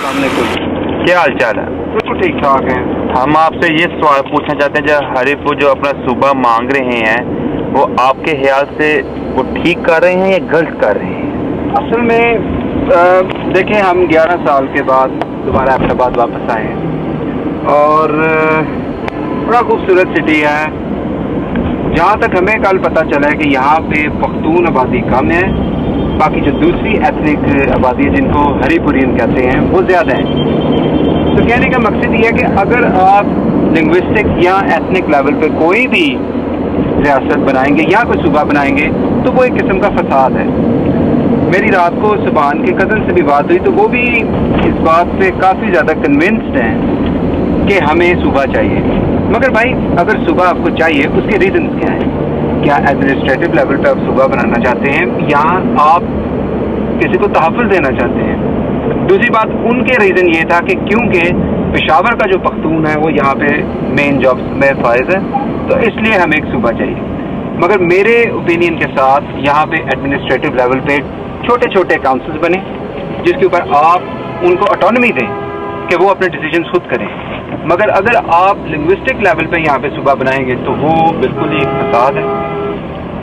السلام علیکم، کیا حال چال ہے؟ بالکل ٹھیک ٹھاک ہیں۔ ہم آپ سے یہ سوال پوچھنا چاہتے ہیں، جو ہری پور جو اپنا صوبہ مانگ رہے ہیں وہ آپ کے خیال سے وہ ٹھیک کر رہے ہیں یا غلط کر رہے ہیں؟ اصل میں دیکھیں، ہم 11 سال کے بعد دوبارہ ایبٹ آباد واپس آئے ہیں اور بڑا خوبصورت سٹی ہے۔ جہاں تک ہمیں کل پتہ چلا ہے کہ یہاں پہ پختون آبادی کم ہے، باقی جو دوسری ایتھنک آبادی ہے جن کو ہری پورین کہتے ہیں وہ زیادہ ہیں۔ تو کہنے کا مقصد یہ ہے کہ اگر آپ لنگوسٹک یا ایتھنک لیول پہ کوئی بھی ریاست بنائیں گے یا کوئی صوبہ بنائیں گے تو وہ ایک قسم کا فساد ہے۔ میری رات کو سبحان کے کزن سے بھی بات ہوئی تو وہ بھی اس بات سے کافی زیادہ کنونسڈ ہیں کہ ہمیں صوبہ چاہیے، مگر بھائی اگر صوبہ آپ کو چاہیے اس کے ریزنز کیا ہیں؟ کیا ایڈمنسٹریٹو لیول پہ آپ صوبہ بنانا چاہتے ہیں یا آپ کسی کو تحفظ دینا چاہتے ہیں؟ دوسری بات، ان کے ریزن یہ تھا کہ کیونکہ پشاور کا جو پختون ہے وہ یہاں پہ مین جابس میں فائز ہے تو اس لیے ہمیں ایک صوبہ چاہیے۔ مگر میرے اوپینین کے ساتھ یہاں پہ ایڈمنسٹریٹو لیول پہ چھوٹے چھوٹے کاؤنسلز بنے جس کے اوپر آپ ان کو اٹانومی دیں کہ وہ اپنے ڈیسیجنز خود کریں، مگر اگر آپ لنگوسٹک لیول پہ یہاں پہ صوبہ بنائیں گے تو وہ بالکل ہی فساد ہے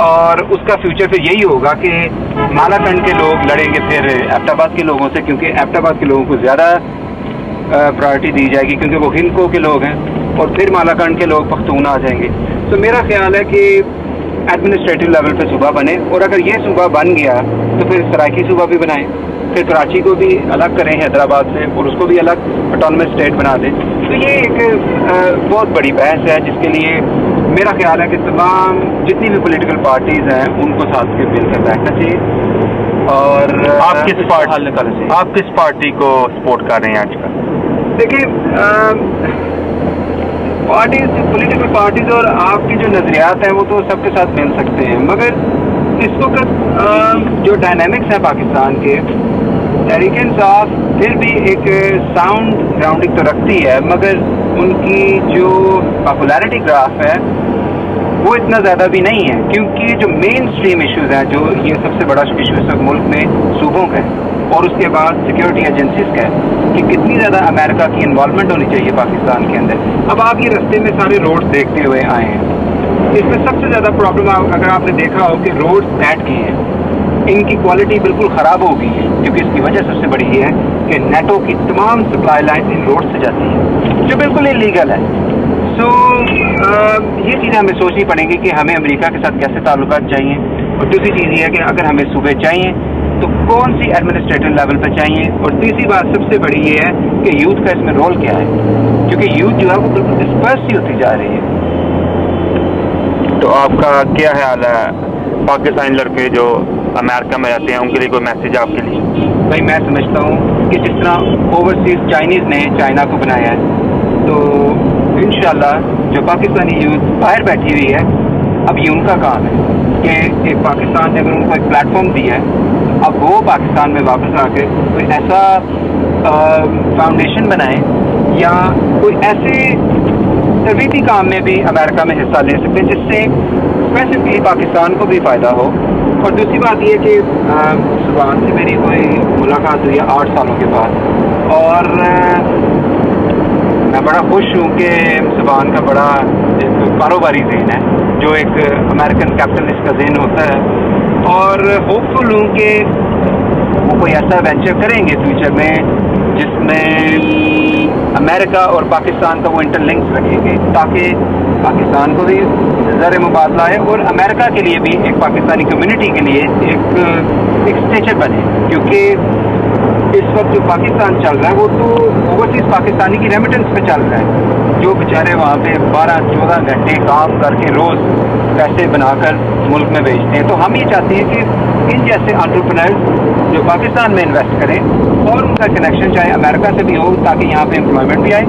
اور اس کا فیوچر پھر یہی ہوگا کہ مالا کنڈ کے لوگ لڑیں گے پھر ایبٹ آباد کے لوگوں سے، کیونکہ ایبٹ آباد کے لوگوں کو زیادہ پرائرٹی دی جائے گی کیونکہ وہ ہندکو کے لوگ ہیں، اور پھر مالا کنڈ کے لوگ پختون آ جائیں گے۔ تو میرا خیال ہے کہ ایڈمنسٹریٹو لیول پہ صوبہ بنے، اور اگر یہ صوبہ بن گیا تو پھر سرائکی صوبہ بھی بنائیں، پھر کراچی کو بھی الگ کریں حیدرآباد سے اور اس کو بھی الگ اٹانومس اسٹیٹ بنا دیں۔ تو یہ ایک بہت بڑی بحث ہے جس کے لیے میرا خیال ہے کہ تمام جتنی بھی پولیٹیکل پارٹیز ہیں ان کو ساتھ کے مل کر بیٹھنا چاہیے۔ اور آپ کس پارٹی کو سپورٹ کر رہے ہیں آج کل؟ دیکھیں، پارٹیز، پولیٹیکل پارٹیز اور آپ کی جو نظریات ہیں وہ تو سب کے ساتھ مل سکتے ہیں، مگر اس وقت جو ڈائنامکس ہیں پاکستان کے، تحریک انصاف پھر بھی ایک ساؤنڈ گراؤنڈنگ تو رکھتی ہے، مگر ان کی جو پاپولیرٹی گراف ہے وہ اتنا زیادہ بھی نہیں ہے، کیونکہ جو مین اسٹریم ایشوز ہیں، جو یہ سب سے بڑا ایشو اس وقت ملک میں صوبوں کا ہے اور اس کے بعد سیکورٹی ایجنسیز کا ہے کہ کتنی زیادہ امریکہ کی انوالومنٹ ہونی چاہیے پاکستان کے اندر۔ اب آپ یہ رستے میں سارے روڈز دیکھتے ہوئے آئے ہیں، اس میں سب سے زیادہ پرابلم اگر آپ نے دیکھا ہو کہ روڈز نیٹ کی ہیں، ان کی کوالٹی بالکل خراب ہو گئی ہے، کیونکہ اس کی وجہ سب سے بڑی یہ ہے کہ نیٹو کی تمام سپلائی لائن ان روڈ سے جاتی ہیں جو بالکل انلیگل ہے۔ یہ چیزیں ہمیں سوچنی پڑیں گی کہ ہمیں امریکہ کے ساتھ کیسے تعلقات چاہیے، اور دوسری چیز یہ ہے کہ اگر ہمیں صوبے چاہیے تو کون سی ایڈمنسٹریٹو لیول پہ چاہیے، اور تیسری بات سب سے بڑی یہ ہے کہ یوتھ کا اس میں رول کیا ہے، کیونکہ یوتھ جو ہے وہ بالکل ڈسپرس ہی ہوتی جا رہی ہے۔ تو آپ کا کیا خیال ہے پاکستانی لڑکے جو امریکہ میں رہتے ہیں ان کے لیے کوئی میسج آپ کے لیے؟ بھائی میں سمجھتا ہوں کہ جس طرح اوورسیز چائنیز نے چائنا کو بنایا ہے، تو انشاءاللہ جو پاکستانی یوتھ باہر بیٹھی ہوئی ہے اب یہ ان کا کام ہے کہ ایک پاکستان نے اگر ان کو ایک پلیٹ فارم دیا ہے، اب وہ پاکستان میں واپس آ کے کوئی ایسا فاؤنڈیشن بنائیں یا کوئی ایسے تربیتی کام میں بھی امریکہ میں حصہ لے سکتے جس سے اسپیسیفکلی پاکستان کو بھی فائدہ ہو۔ اور دوسری بات یہ کہ سبحان سے میری کوئی ملاقات ہوئی ہے 8 سالوں کے بعد، اور میں بڑا خوش ہوں کہ سبحان کا بڑا ایک کاروباری ذہن ہے جو ایک امریکن کیپٹلسٹ کا ذہن ہوتا ہے، اور ہوپ فل ہوں کہ وہ کوئی ایسا وینچر کریں گے فیوچر میں جس میں امریکہ اور پاکستان کا وہ انٹر لنکس رکھیں گے تاکہ پاکستان کو بھی زر مبادلہ ہے اور امریکہ کے لیے بھی ایک پاکستانی کمیونٹی کے لیے ایک اسٹیچر بنے، کیونکہ اس وقت جو پاکستان چل رہا ہے وہ تو اوورسیز پاکستانی کی ریمیٹنس پہ چل رہا ہے، جو بیچارے وہاں پہ 12-14 گھنٹے کام کر کے روز پیسے بنا کر ملک میں بیچتے ہیں۔ تو ہم یہ چاہتے ہیں کہ ان جیسے انٹرپرینرز جو پاکستان میں انویسٹ کریں اور ان کا کنیکشن چاہے امریکہ سے بھی ہو تاکہ یہاں پہ امپلائمنٹ بھی آئے،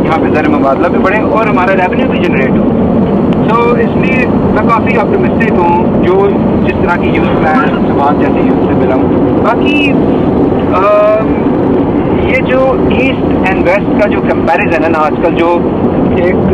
یہاں پہ زر مبادلہ بھی بڑھے اور ہمارا ریونیو بھی جنریٹ ہو۔ تو اس لیے میں کافی آپٹمسٹک ہوں جو جس طرح کی یوتھ میں سبحان جیسی یوتھ سے ملا ہوں۔ باقی یہ جو ایسٹ اینڈ ویسٹ کا جو کمپیریزن ہے نا آج کل جو ایک